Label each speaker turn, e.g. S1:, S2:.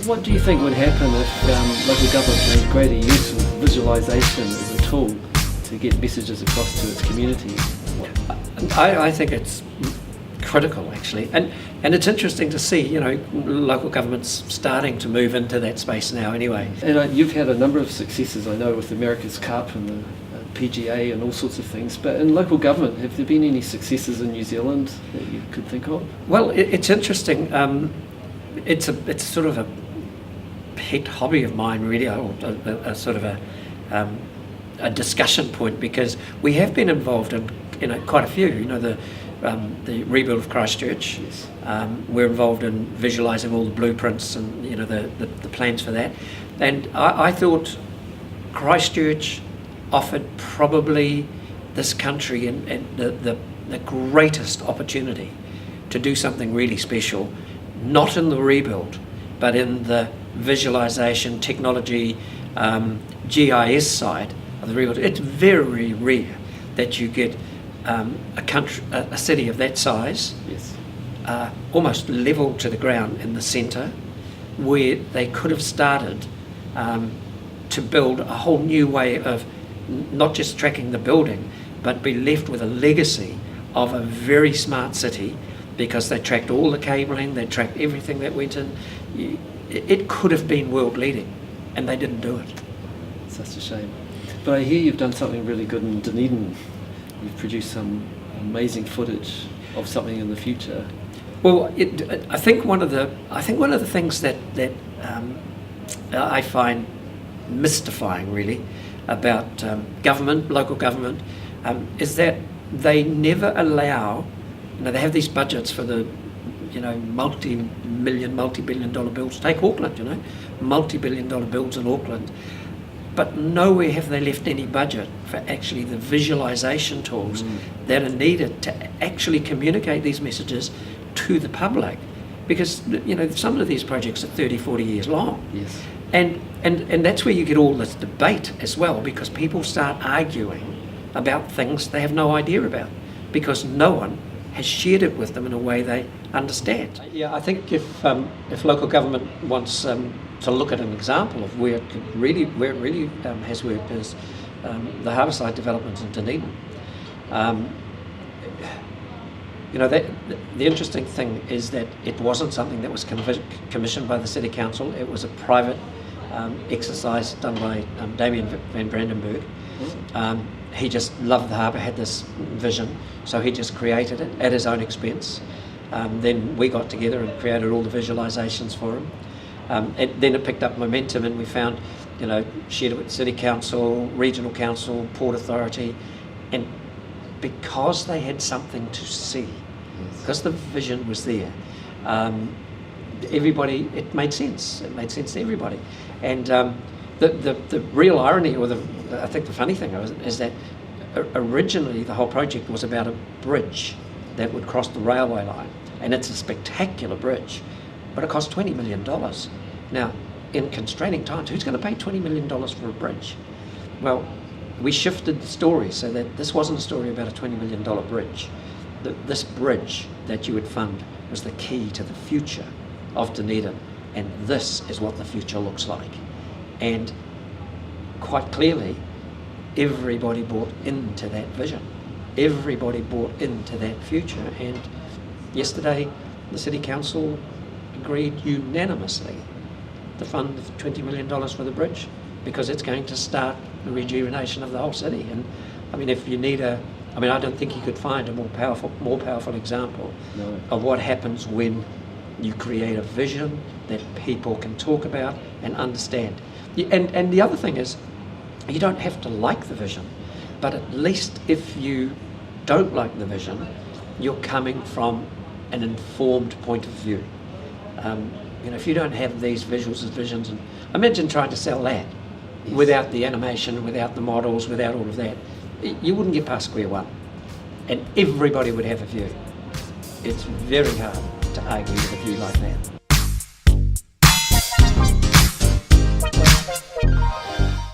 S1: What do you think would happen if local government made greater use of visualisation as a tool to get messages across to its community?
S2: I think it's critical, actually, and it's interesting to see, you know, local governments starting to move into that space now anyway.
S1: And you've had a number of successes, I know, with America's Cup and the PGA and all sorts of things, but in local government, have there been any successes in New Zealand that you could think of?
S2: Well, it's interesting. It's sort of a pet hobby of mine, really, or a sort of a discussion point, because we have been involved in quite a few. You know, the rebuild of Christchurch.
S1: Yes.
S2: We're involved in visualising all the blueprints and, you know, the plans for that. And I thought Christchurch offered probably this country and the greatest opportunity to do something really special, not in the rebuild, but in the visualisation, technology, GIS side of the rebuild. It's very rare that you get a city of that size,
S1: Yes.
S2: almost level to the ground in the centre, where they could have started to build a whole new way of not just tracking the building, but be left with a legacy of a very smart city, because they tracked all the cabling, they tracked everything that went in. It could have been world leading, and they didn't do it.
S1: Such a shame. But I hear you've done something really good in Dunedin. You've produced some amazing footage of something in the future.
S2: Well, I think one of the things that I find mystifying, really, about government, local government, is that they never allow. You know, they have these budgets for the, you know, multi-billion-dollar builds. Take Auckland, you know, multi-billion-dollar builds in Auckland. But nowhere have they left any budget for actually the visualisation tools that are needed to actually communicate these messages to the public. Because, you know, some of these projects are 30, 40 years long.
S1: Yes.
S2: And that's where you get all this debate as well, because people start arguing about things they have no idea about, because no one has shared it with them in a way they understand. Yeah, I think if local government wants to look at an example of where it really has worked is the Harbourside development in Dunedin. You know, the interesting thing is that it wasn't something that was commissioned by the City Council. It was a private exercise done by Damien van Brandenburg. He just loved the harbour, had this vision, so he just created it at his own expense. Then we got together and created all the visualisations for him. And then it picked up momentum, and we found, you know, shared it with City Council, Regional Council, Port Authority, and because they had something to see, because the vision was there, everybody, it made sense. It made sense to everybody. And the real irony, or I think the funny thing is that originally the whole project was about a bridge that would cross the railway line, and it's a spectacular bridge, but it cost $20 million. Now, in constraining times, who's going to pay $20 million for a bridge? Well, we shifted the story so that this wasn't a story about a $20 million bridge. This bridge that you would fund was the key to the future of Dunedin, and this is what the future looks like. And quite clearly, everybody bought into that vision. Everybody bought into that future. And yesterday, the City Council agreed unanimously to fund $20 million for the bridge, because it's going to start the rejuvenation of the whole city. And I mean, if you need I don't think you could find a more powerful example of what happens when you create a vision that people can talk about and understand. And the other thing is, you don't have to like the vision, but at least if you don't like the vision, you're coming from an informed point of view. You know, if you don't have these visuals as visions, and imagine trying to sell that without the animation, without the models, without all of that, you wouldn't get past square one, and everybody would have a view. It's very hard to argue with a view like that.